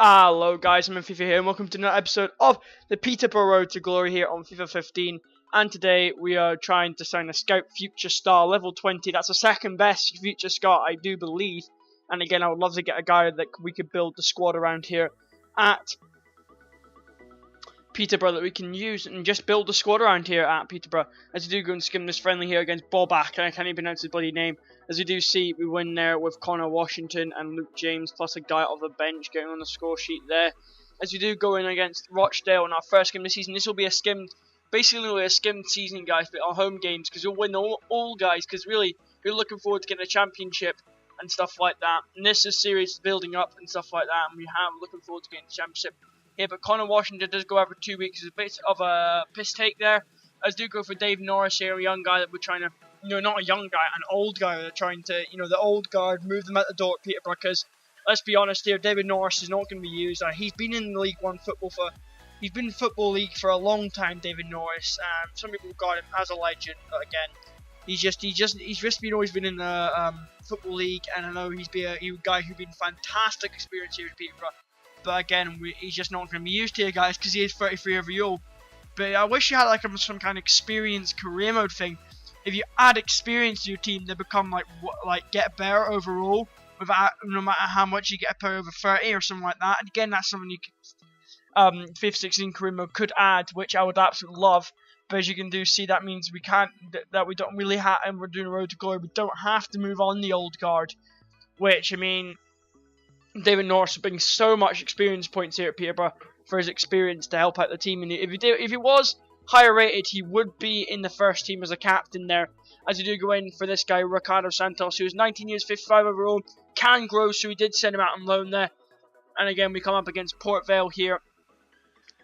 Hello guys, I'm FIFA here and welcome to another episode of the Peterborough Road to Glory here on FIFA 15. And today we are trying to sign a Scout Future Star level 20. That's the second best Future Star, I do believe. And again, I would love to get a guy that we could build the squad around here at Peterborough that we can use and just build the squad around here at Peterborough. As we do go and skim this friendly here against Bobak, and I can't even pronounce his bloody name. As we do see, we win there with Connor Washington and Luke James, plus a guy off the bench getting on the score sheet there. As we do go in against Rochdale in our first game this season, this will be a skimmed, basically a skimmed season, guys, but our home games, because we'll win all guys, because really, we're looking forward to getting a championship and stuff like that. And this is series building up and stuff like that, and we have looking forward to getting the championship. Yeah, but Connor Washington does go every 2 weeks. It's a bit of a piss take there. As do go for Dave Norris here, a young guy that we're trying to, not a young guy, an old guy. They're trying to, the old guard, move them out the door at Peterborough. Because let's be honest here, David Norris is not going to be used. He's been in League One football he's been in Football League for a long time, David Norris. Some people regard him as a legend, but again, he's just always been in the Football League, and I know he's a guy who's been fantastic experience here at Peterborough. But again, he's just not going to be used here, guys, because he is 33 overall. But I wish you had like some kind of experience career mode thing. If you add experience to your team, they become get better overall, without no matter how much you get up over 30 or something like that. And again, that's something you could, FIFA 16 career mode could add, which I would absolutely love. But as you can see, that means we can't, that we don't really have, and we're doing a road to glory. We don't have to move on the old guard, which I mean. David Norris brings so much experience points here at Peterborough for his experience to help out the team. And if he was higher rated, he would be in the first team as a captain there. As you do go in for this guy, Ricardo Santos, who is 19 years, 55 overall, can grow, so we did send him out on loan there. And again, we come up against Port Vale here.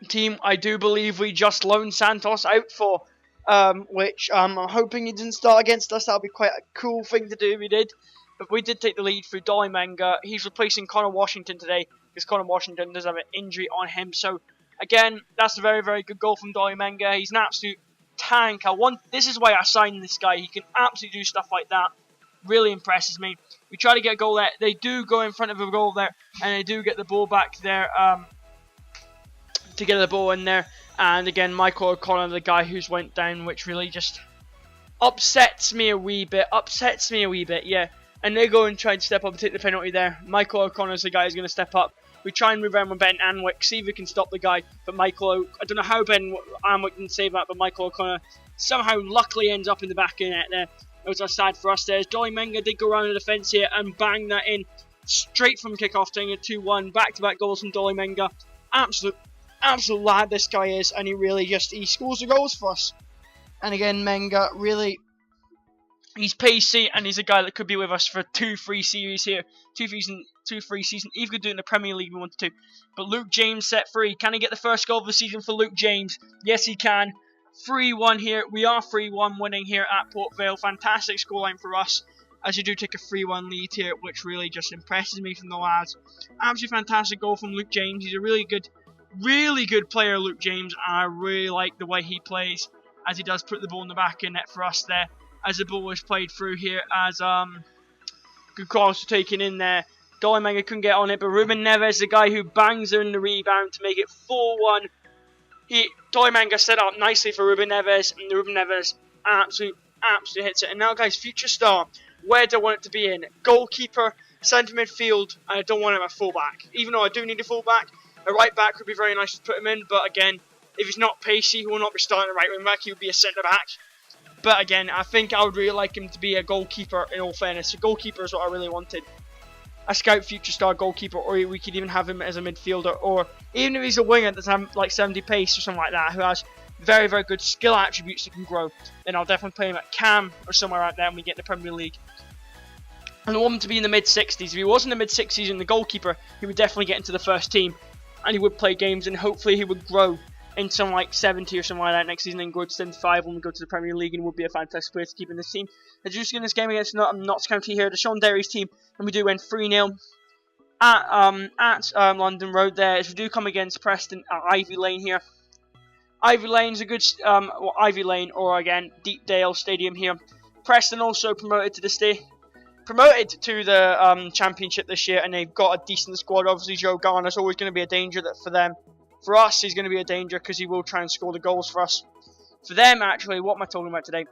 Team, I do believe we just loaned Santos out for, which I'm hoping he didn't start against us. That would be quite a cool thing to do if he did. But we did take the lead through Dolly Menga. He's replacing Connor Washington today because Connor Washington does have an injury on him. So, again, that's a very, very good goal from Dolly Menga. He's an absolute tank. This is why I signed this guy. He can absolutely do stuff like that. Really impresses me. We try to get a goal there. They do go in front of a goal there, and they do get the ball back there to get the ball in there. And again, Michael O'Connor, the guy who's went down, which really just upsets me a wee bit. Yeah. And they go and try and step up and take the penalty there. Michael O'Connor's the guy who's going to step up. We try and move around with Ben Anwick, see if we can stop the guy. But I don't know how Ben Anwick can save that, but Michael O'Connor somehow luckily ends up in the back of the net there. It was sad for us there. Dolly Menga did go around the defence here and bang that in straight from kickoff, taking it 2-1. Back-to-back goals from Dolly Menga. Absolute lad this guy is, and he scores the goals for us. And again, Menga really. He's pacey, and he's a guy that could be with us for 2-3 series here. 2-3 season. Even could do it in the Premier League if we wanted to. But Luke James set free. Can he get the first goal of the season for Luke James? Yes, he can. 3-1 here. We are 3-1 winning here at Port Vale. Fantastic scoreline for us. As you do take a 3-1 lead here, which really just impresses me from the lads. Absolutely fantastic goal from Luke James. He's a really good player, Luke James. And I really like the way he plays, as he does put the ball in the back of the net for us there. As the ball was played through here, as good cross taken in there. Dolly Menga couldn't get on it, but Ruben Neves, the guy who bangs in the rebound to make it 4-1. Dolly Menga set up nicely for Ruben Neves, and Ruben Neves absolutely hits it. And now, guys, future star, where do I want it to be in? Goalkeeper, centre midfield, and I don't want him at fullback. Even though I do need a fullback, a right back would be very nice to put him in. But again, if he's not pacey, he will not be starting a right wing back. He would be a centre back. But again, I think I would really like him to be a goalkeeper, in all fairness. A goalkeeper is what I really wanted. A Scout Future Star goalkeeper, or we could even have him as a midfielder, or even if he's a winger that's like 70 pace or something like that, who has very, very good skill attributes that can grow, then I'll definitely play him at Cam or somewhere out there when we get in the Premier League. And I want him to be in the mid-60s. If he was in the mid-60s and the goalkeeper, he would definitely get into the first team, and he would play games, and hopefully he would grow in something like 70 or something like that next season, and go to 75 when we go to the Premier League, and would be a fantastic player to keep in this team. As you see in this game against Notts County here, the Sean Derry's team, and we do win 3-0 at London Road there. As we do come against Preston at Ivy Lane here. Ivy Lane's a good, Ivy Lane, or again, Deepdale Stadium here. Preston also promoted to the promoted to the championship this year, and they've got a decent squad. Obviously, Joe Garner's always going to be a danger for them. For us, he's going to be a danger because he will try and score the goals for us. For them, actually, what am I talking about today?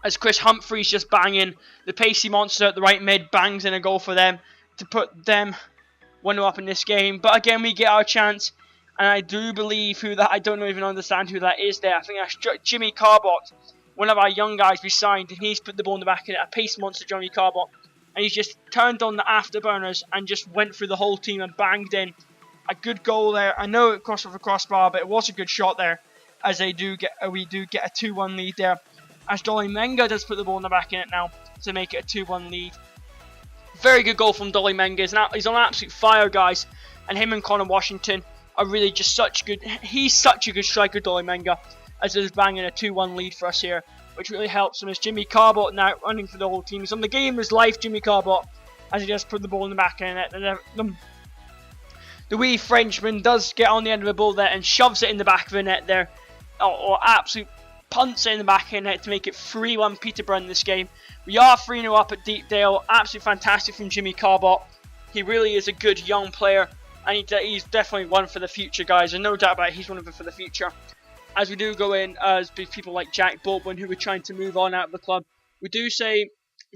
As Chris Humphrey's just banging, the pacey monster at the right mid bangs in a goal for them to put them 1-0 up in this game. But again, we get our chance, and I do believe I don't even understand who that is there. I think that's Jimmy Carbot, one of our young guys we signed, and he's put the ball in the back of it, a pace monster, Jimmy Carbot. And he's just turned on the afterburners and just went through the whole team and banged in a good goal there. I know it crossed over the crossbar, but it was a good shot there. As we do get a 2-1 lead there. As Dolly Menga does put the ball in the back in it now to make it a 2-1 lead. Very good goal from Dolly Menga. He's on absolute fire, guys. And him and Connor Washington are really just such good. He's such a good striker, Dolly Menga, as he's banging a 2-1 lead for us here, which really helps him. As Jimmy Carbot now running for the whole team. He's on the game of his life, Jimmy Carbot, as he just put the ball in the back in it. And the wee Frenchman does get on the end of the ball there and shoves it in the back of the net there. Or absolute punts it in the back of the net to make it 3-1 Peterborough in this game. We are 3-0 up at Deepdale. Absolutely fantastic from Jimmy Carbot. He really is a good young player, and he's definitely one for the future, guys. And no doubt about it, he's one of them for the future. As we do go in, as people like Jack Baldwin, who are trying to move on out of the club, we do say,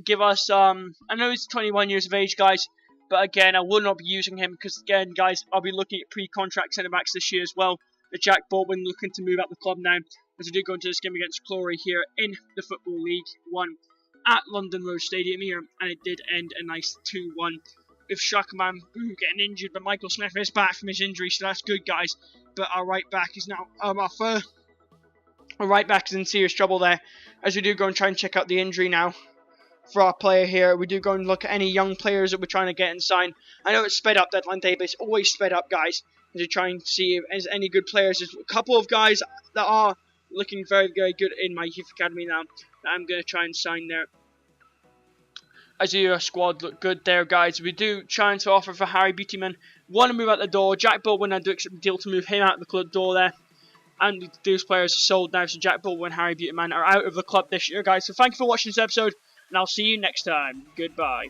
give us, I know he's 21 years of age, guys, but again, I will not be using him because, again, guys, I'll be looking at pre-contract centre-backs this year as well. The Jack Baldwin looking to move out the club now, as we do go into this game against Clory here in the Football League 1 at London Road Stadium here, and it did end a nice 2-1 with Shakaman getting injured, but Michael Smith is back from his injury, so that's good, guys. But our right back is now our right back is in serious trouble there, as we do go and try and check out the injury now for our player here. We do go and look at any young players that we're trying to get and sign. I know it's sped up deadline day, but it's always sped up, guys, as we try and see if there's any good players. There's a couple of guys that are looking very, very good in my youth academy now that I'm going to try and sign there. As your squad look good there, guys. We do trying to offer for Harry Beautyman. Want to move out the door. Jack Baldwin, I do accept the deal to move him out the club door there. And those players are sold now, so Jack Baldwin and Harry Beautyman are out of the club this year, guys. So thank you for watching this episode, and I'll see you next time. Goodbye.